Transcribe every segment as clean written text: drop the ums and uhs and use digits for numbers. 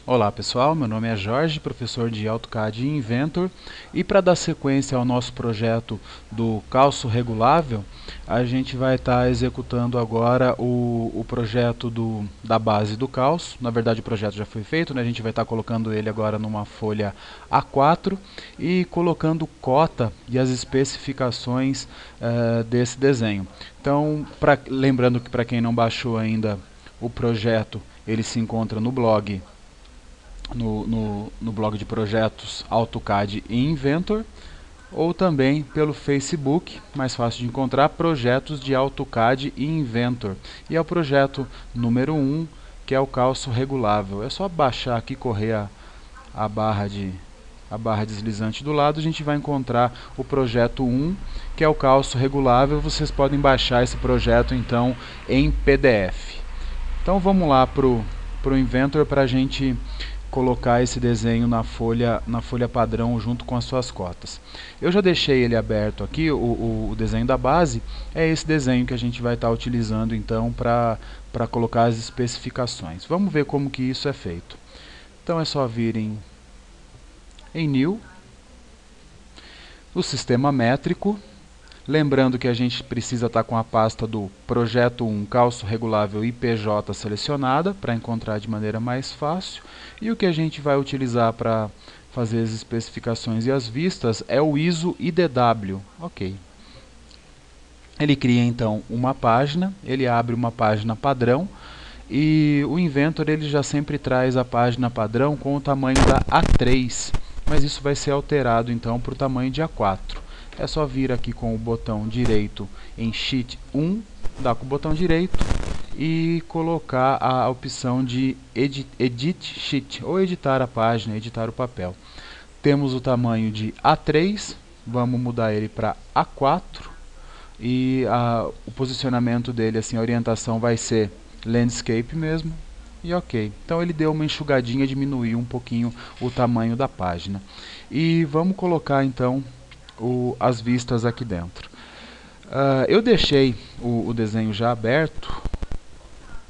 Olá pessoal, meu nome é Jorge, professor de AutoCAD e Inventor, e para dar sequência ao nosso projeto do calço regulável, a gente vai estar executando agora o projeto da base do calço. Na verdade o projeto já foi feito, né? A gente vai estar colocando ele agora numa folha A4 e colocando cota e as especificações desse desenho. Então, lembrando que para quem não baixou ainda o projeto, ele se encontra no blog no blog de projetos AutoCAD e Inventor, ou também pelo Facebook, mais fácil de encontrar, projetos de AutoCAD e Inventor. E é o projeto número 1, que é o calço regulável. É só baixar aqui, correr a barra deslizante do lado, a gente vai encontrar o projeto 1, que é o calço regulável. Vocês podem baixar esse projeto então em PDF. Então vamos lá para o Inventor para a gente colocar esse desenho na folha padrão junto com as suas cotas. Eu já deixei ele aberto aqui, o desenho da base é esse desenho que a gente vai estar utilizando então para colocar as especificações. Vamos ver como que isso é feito. Então é só vir em New, o sistema métrico. Lembrando que a gente precisa estar com a pasta do projeto 1 calço regulável IPJ selecionada para encontrar de maneira mais fácil. E o que a gente vai utilizar para fazer as especificações e as vistas é o ISO IDW. Ok. Ele cria então uma página, ele abre uma página padrão e o Inventor ele já sempre traz a página padrão com o tamanho da A3, mas isso vai ser alterado então para o tamanho de A4. É só vir aqui com o botão direito em Sheet 1, dar com o botão direito e colocar a opção de Edit Sheet, ou editar a página, editar o papel. Temos o tamanho de A3, vamos mudar ele para A4 e o posicionamento dele, assim, a orientação vai ser Landscape mesmo. E ok, então ele deu uma enxugadinha, diminuiu um pouquinho o tamanho da página. E vamos colocar então as vistas aqui dentro. Eu deixei o desenho já aberto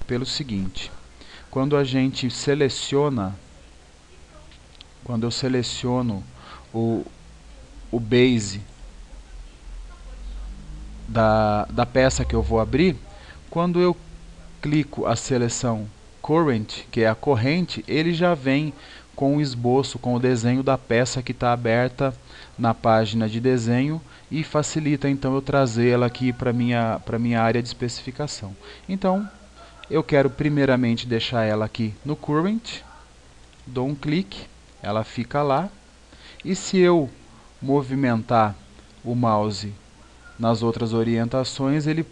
pelo seguinte: quando a gente seleciona, quando eu seleciono o base da peça que eu vou abrir, quando eu clico a seleção Current, que é a corrente, ele já vem com o esboço, com o desenho da peça que está aberta na página de desenho e facilita então eu trazer ela aqui para minha área de especificação. Então, eu quero primeiramente deixar ela aqui no Current, dou um clique, ela fica lá, e se eu movimentar o mouse nas outras orientações, ele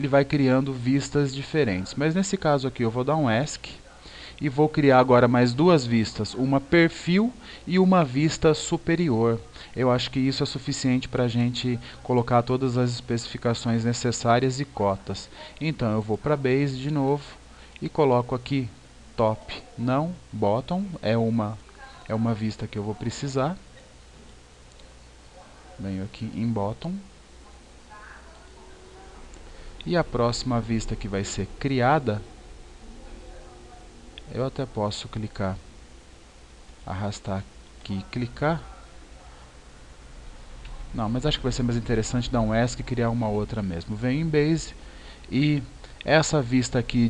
vai criando vistas diferentes. Mas nesse caso aqui eu vou dar um ESC e vou criar agora mais duas vistas, uma perfil e uma vista superior. Eu acho que isso é suficiente para a gente colocar todas as especificações necessárias e cotas. Então eu vou para Base de novo e coloco aqui Top, não, Bottom, é uma vista que eu vou precisar. Venho aqui em Bottom. E a próxima vista que vai ser criada, eu até posso clicar, arrastar aqui e clicar. Não, mas acho que vai ser mais interessante dar um ESC e criar uma outra mesmo. Venho em Base e essa vista aqui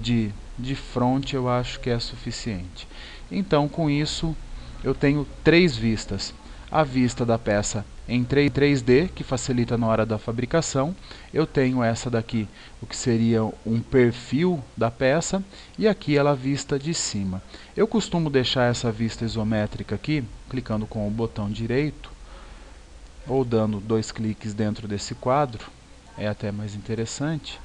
de front eu acho que é suficiente. Então com isso eu tenho três vistas. A vista da peça em 3D, que facilita na hora da fabricação. Eu tenho essa daqui, o que seria um perfil da peça, e aqui ela vista de cima. Eu costumo deixar essa vista isométrica aqui, clicando com o botão direito, ou dando dois cliques dentro desse quadro, é até mais interessante.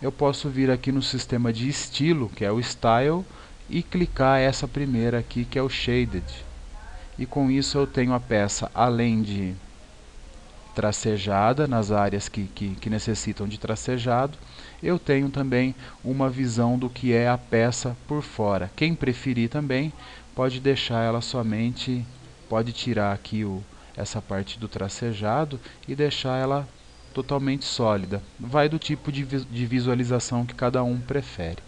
Eu posso vir aqui no sistema de estilo, que é o Style, e clicar essa primeira aqui, que é o Shaded. E com isso eu tenho a peça, além de tracejada nas áreas que necessitam de tracejado, eu tenho também uma visão do que é a peça por fora. Quem preferir também pode deixar ela somente, pode tirar aqui essa parte do tracejado e deixar ela totalmente sólida. Vai do tipo de visualização que cada um prefere.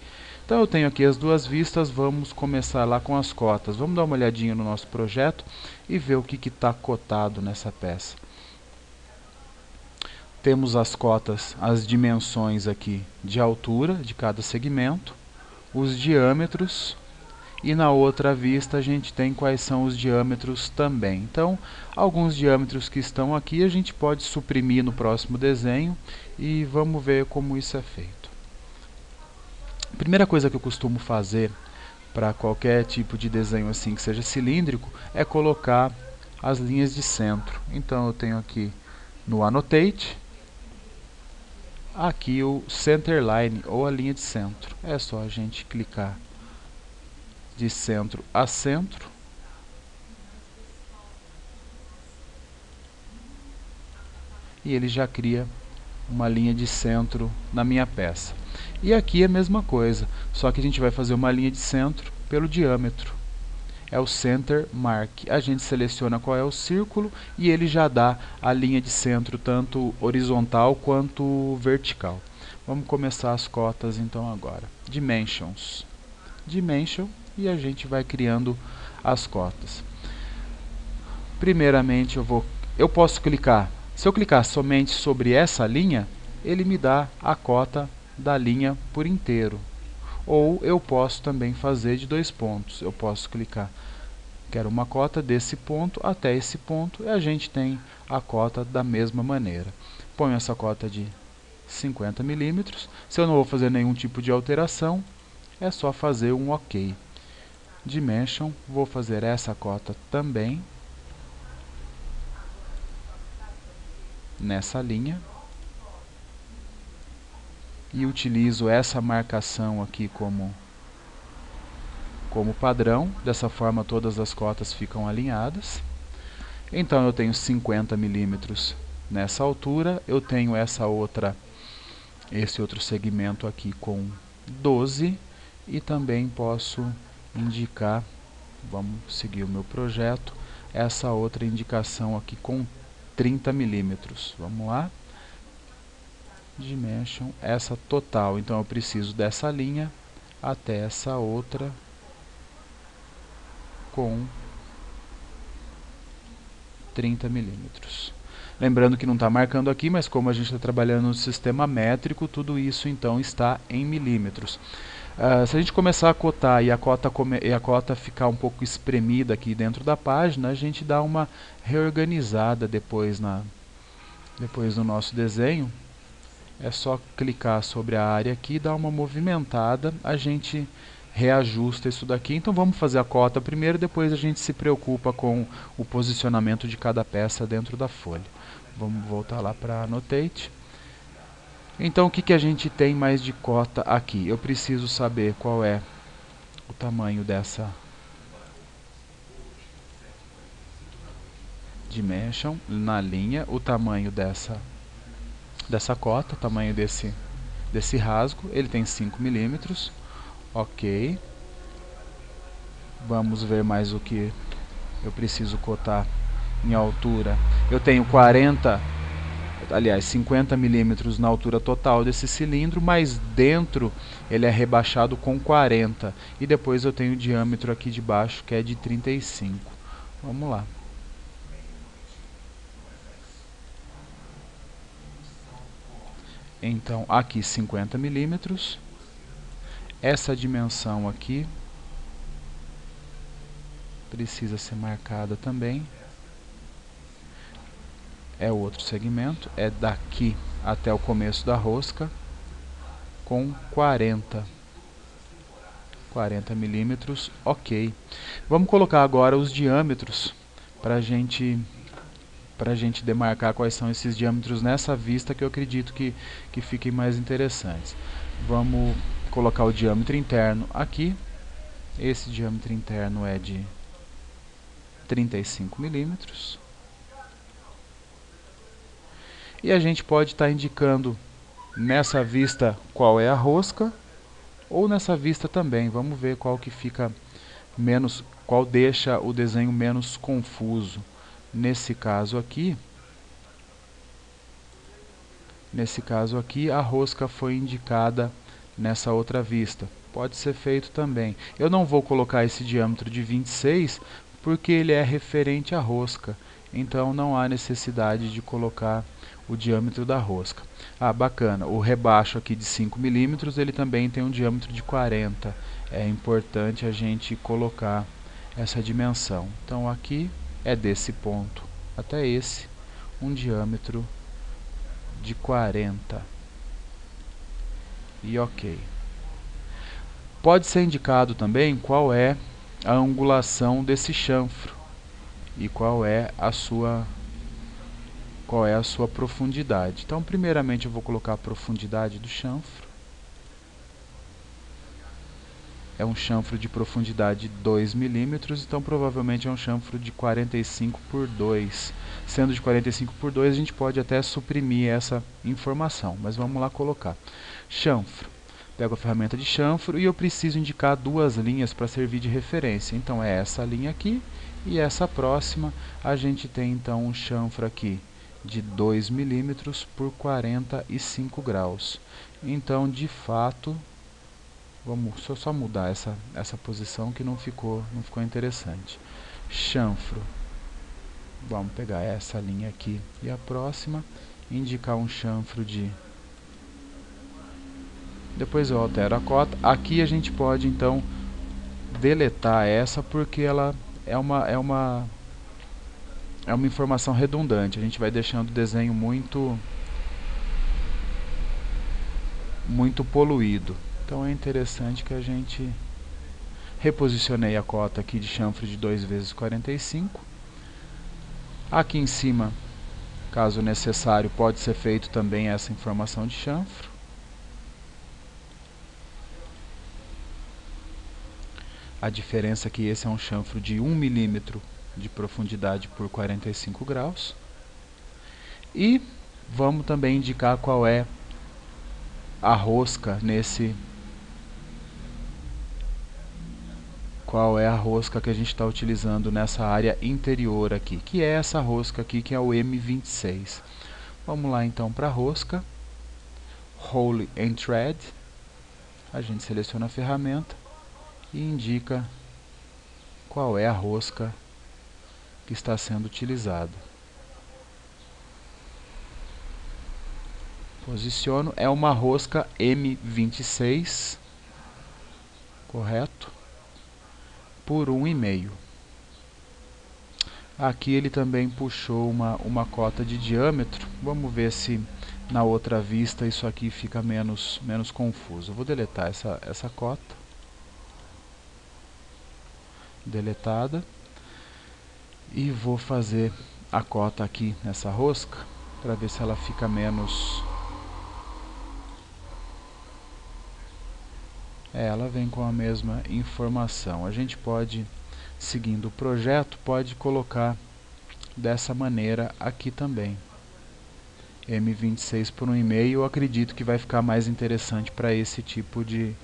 Então eu tenho aqui as duas vistas, vamos começar lá com as cotas. Vamos dar uma olhadinha no nosso projeto e ver o que está cotado nessa peça. Temos as cotas, as dimensões aqui de altura de cada segmento, os diâmetros, e na outra vista a gente tem quais são os diâmetros também. Então, alguns diâmetros que estão aqui a gente pode suprimir no próximo desenho e vamos ver como isso é feito. A primeira coisa que eu costumo fazer para qualquer tipo de desenho assim que seja cilíndrico é colocar as linhas de centro. Então eu tenho aqui no Annotate, aqui o Center Line, ou a linha de centro. É só a gente clicar de centro a centro. E ele já cria uma linha de centro na minha peça. E aqui é a mesma coisa, só que a gente vai fazer uma linha de centro pelo diâmetro. É o Center Mark. A gente seleciona qual é o círculo e ele já dá a linha de centro tanto horizontal quanto vertical. Vamos começar as cotas então agora. Dimensions. Dimension, e a gente vai criando as cotas. Primeiramente eu posso clicar. Se eu clicar somente sobre essa linha, ele me dá a cota da linha por inteiro. Ou eu posso também fazer de 2 pontos. Eu posso clicar, quero uma cota desse ponto até esse ponto, e a gente tem a cota da mesma maneira. Ponho essa cota de 50 milímetros. Se eu não vou fazer nenhum tipo de alteração, é só fazer um OK. Dimension, vou fazer essa cota também nessa linha. E utilizo essa marcação aqui como padrão. Dessa forma todas as cotas ficam alinhadas. Então eu tenho 50 milímetros nessa altura. Eu tenho esse outro segmento aqui com 12. E também posso indicar, vamos seguir o meu projeto, essa outra indicação aqui com 30 milímetros. Vamos lá. Dimension, essa total. Então eu preciso dessa linha até essa outra com 30 milímetros. Lembrando que não está marcando aqui, mas como a gente está trabalhando no sistema métrico, tudo isso então está em milímetros. Se a gente começar a cotar e a cota ficar um pouco espremida aqui dentro da página, a gente dá uma reorganizada depois no nosso desenho. É só clicar sobre a área aqui, dar uma movimentada, a gente reajusta isso daqui. Então vamos fazer a cota primeiro, depois a gente se preocupa com o posicionamento de cada peça dentro da folha. Vamos voltar lá para Annotate. Então o que a gente tem mais de cota aqui? Eu preciso saber qual é o tamanho dessa dimension na linha, o tamanho dessa cota, o tamanho desse rasgo. Ele tem 5 milímetros. OK. Vamos ver mais o que eu preciso cotar em altura. Eu tenho 50 milímetros na altura total desse cilindro, mas dentro ele é rebaixado com 40. E depois eu tenho o diâmetro aqui de baixo, que é de 35. Vamos lá. Então, aqui 50 milímetros. Essa dimensão aqui precisa ser marcada também. É outro segmento, é daqui até o começo da rosca, com 40 milímetros. OK. Vamos colocar agora os diâmetros para a gente demarcar quais são esses diâmetros nessa vista, que eu acredito que fiquem mais interessantes. Vamos colocar o diâmetro interno aqui. Esse diâmetro interno é de 35 milímetros. E a gente pode estar indicando nessa vista qual é a rosca, ou nessa vista também. Vamos ver qual que fica menos, qual deixa o desenho menos confuso. Nesse caso aqui, a rosca foi indicada nessa outra vista. pode ser feito também. Eu não vou colocar esse diâmetro de 26 porque ele é referente à rosca, então não há necessidade de colocar o diâmetro da rosca. Ah, bacana, o rebaixo aqui de 5 milímetros, ele também tem um diâmetro de 40. É importante a gente colocar essa dimensão. Então aqui é desse ponto até esse, um diâmetro de 40. E ok. Pode ser indicado também qual é a angulação desse chanfro e qual é a sua profundidade. Então, primeiramente eu vou colocar a profundidade do chanfro. É um chanfro de profundidade de 2 milímetros, então provavelmente é um chanfro de 45 por 2. Sendo de 45 por 2, a gente pode até suprimir essa informação, mas vamos lá colocar. Chanfro. Pego a ferramenta de chanfro e eu preciso indicar duas linhas para servir de referência. Então é essa linha aqui e essa próxima. A gente tem então um chanfro aqui de 2 milímetros por 45 graus. Então, de fato, vamos só mudar essa posição que não ficou interessante. Chanfro. Vamos pegar essa linha aqui e a próxima, indicar um chanfro de... Depois eu altero a cota. Aqui a gente pode então deletar essa porque ela é uma informação redundante. A gente vai deixando o desenho muito poluído. Então é interessante que a gente... Reposicionei a cota aqui de chanfro de 2 vezes 45. Aqui em cima, caso necessário, pode ser feito também essa informação de chanfro. A diferença é que esse é um chanfro de 1 milímetro de profundidade por 45 graus. E vamos também indicar qual é a rosca qual é a rosca que a gente está utilizando nessa área interior aqui, que é essa rosca aqui, que é o M26. Vamos lá então para a rosca, Hole and Thread, a gente seleciona a ferramenta e indica qual é a rosca que está sendo utilizada. Posiciono, é uma rosca M26, correto? Por 1,5. Aqui ele também puxou uma cota de diâmetro. Vamos ver se na outra vista isso aqui fica menos confuso. Eu vou deletar essa cota. Deletada. E vou fazer a cota aqui nessa rosca para ver se ela fica menos... ela vem com a mesma informação. A gente pode, seguindo o projeto, pode colocar dessa maneira aqui também. M26 por 1,5, eu acredito que vai ficar mais interessante para esse tipo de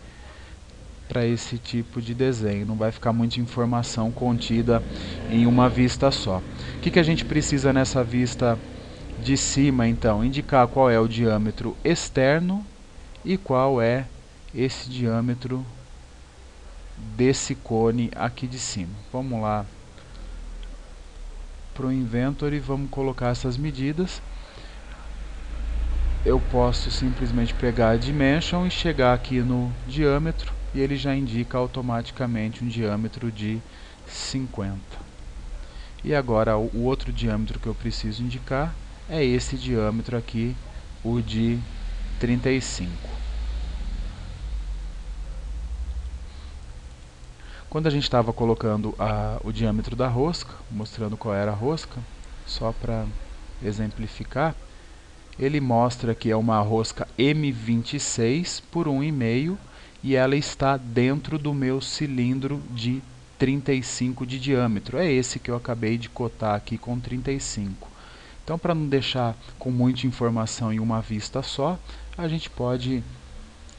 desenho. Não vai ficar muita informação contida em uma vista só. O que a gente precisa nessa vista de cima, então? Indicar qual é o diâmetro externo e qual é esse diâmetro desse cone aqui de cima. Vamos lá para o Inventory, vamos colocar essas medidas. Eu posso simplesmente pegar a Dimension e chegar aqui no diâmetro e ele já indica automaticamente um diâmetro de 50. E agora o outro diâmetro que eu preciso indicar é esse diâmetro aqui, o de 35. Quando a gente estava colocando o diâmetro da rosca, mostrando qual era a rosca, só para exemplificar, ele mostra que é uma rosca M26 por 1,5 e ela está dentro do meu cilindro de 35 de diâmetro. É esse que eu acabei de cotar aqui com 35. Então, para não deixar com muita informação em uma vista só, a gente pode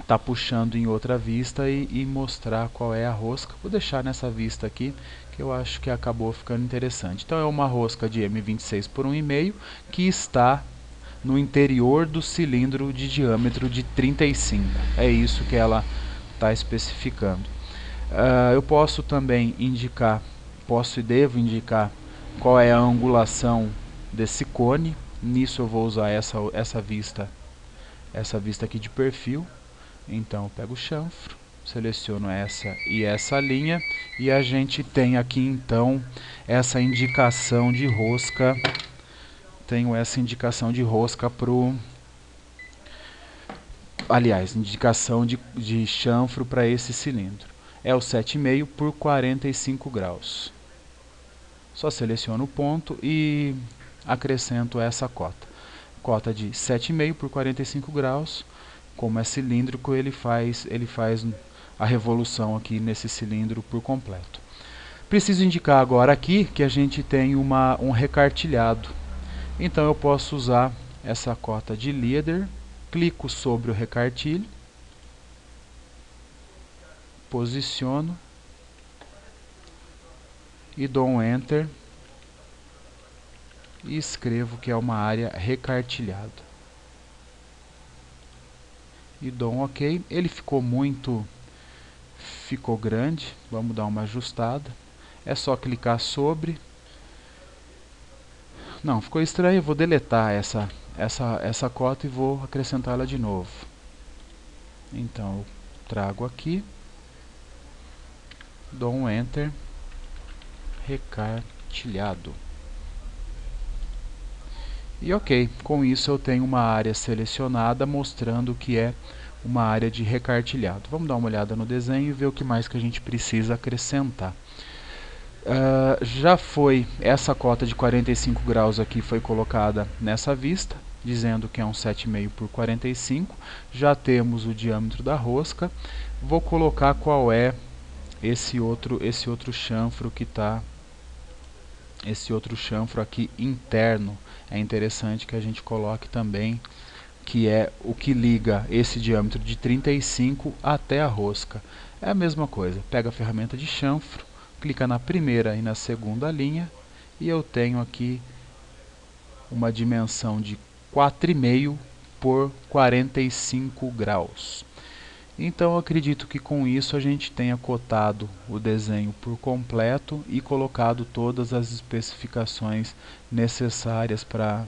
estar puxando em outra vista e mostrar qual é a rosca. Vou deixar nessa vista aqui, que eu acho que acabou ficando interessante. Então é uma rosca de M26 por 1,5 que está no interior do cilindro de diâmetro de 35. É isso que ela está especificando. Eu posso também indicar, posso e devo indicar qual é a angulação desse cone. Nisso eu vou usar essa vista aqui de perfil. Então eu pego o chanfro, seleciono essa e essa linha, e a gente tem aqui então essa indicação de rosca. Tenho essa indicação de rosca indicação de chanfro para esse cilindro. É o 7,5 por 45 graus. Só seleciono o ponto e acrescento essa cota. Cota de 7,5 por 45 graus. Como é cilíndrico, ele faz a revolução aqui nesse cilindro por completo. Preciso indicar agora aqui que a gente tem um recartilhado. Então eu posso usar essa cota de leader, clico sobre o recartilho, posiciono e dou um Enter e escrevo que é uma área recartilhada. E dou um OK. Ele ficou grande, vamos dar uma ajustada. É só clicar sobre. Não, ficou estranho, eu vou deletar essa cota e vou acrescentá-la de novo. Então eu trago aqui, dou um Enter, recartilhado. E OK, com isso eu tenho uma área selecionada mostrando que é uma área de recartilhado. Vamos dar uma olhada no desenho e ver o que mais que a gente precisa acrescentar. Essa cota de 45 graus aqui foi colocada nessa vista, dizendo que é um 7,5 por 45. Já temos o diâmetro da rosca. Vou colocar qual é esse outro chanfro que está, esse outro chanfro aqui interno. É interessante que a gente coloque também, que é o que liga esse diâmetro de 35 até a rosca. É a mesma coisa, pega a ferramenta de chanfro, clica na primeira e na segunda linha, e eu tenho aqui uma dimensão de 4,5 por 45 graus. Então eu acredito que com isso a gente tenha cotado o desenho por completo e colocado todas as especificações necessárias para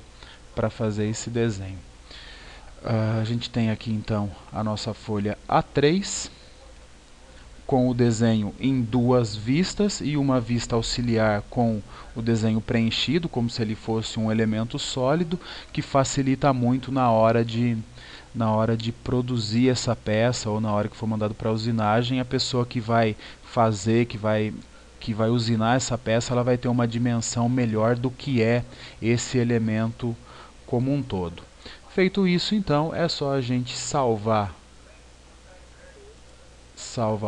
fazer esse desenho. A gente tem aqui então a nossa folha A3, com o desenho em duas vistas e uma vista auxiliar com o desenho preenchido, como se ele fosse um elemento sólido, que facilita muito na hora de produzir essa peça, ou na hora que for mandado para a usinagem. A pessoa que vai fazer, que vai usinar essa peça, ela vai ter uma dimensão melhor do que é esse elemento como um todo. Feito isso, então, é só a gente salvar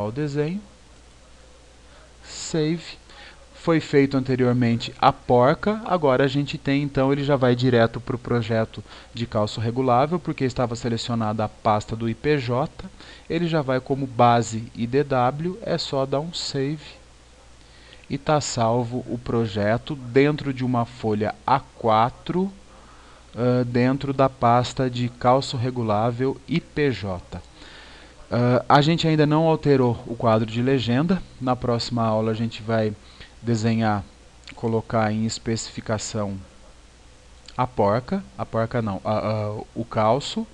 o desenho, save. Foi feito anteriormente a porca, agora a gente tem, então, ele já vai direto para o projeto de calço regulável, porque estava selecionada a pasta do IPJ, ele já vai como base IDW, é só dar um save e está salvo o projeto dentro de uma folha A4, dentro da pasta de calço regulável IPJ. A gente ainda não alterou o quadro de legenda. Na próxima aula a gente vai desenhar, colocar em especificação o calço,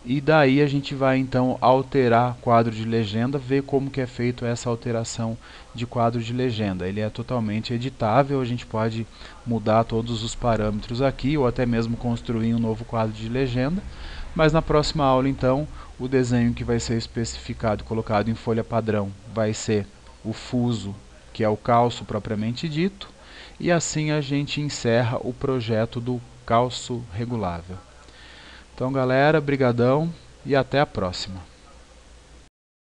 e daí a gente vai então alterar o quadro de legenda, ver como que é feito essa alteração de quadro de legenda. Ele é totalmente editável, a gente pode mudar todos os parâmetros aqui, ou até mesmo construir um novo quadro de legenda. Mas na próxima aula, então, o desenho que vai ser especificado e colocado em folha padrão vai ser o fuso, que é o calço propriamente dito, e assim a gente encerra o projeto do calço regulável. Então, galera, brigadão e até a próxima.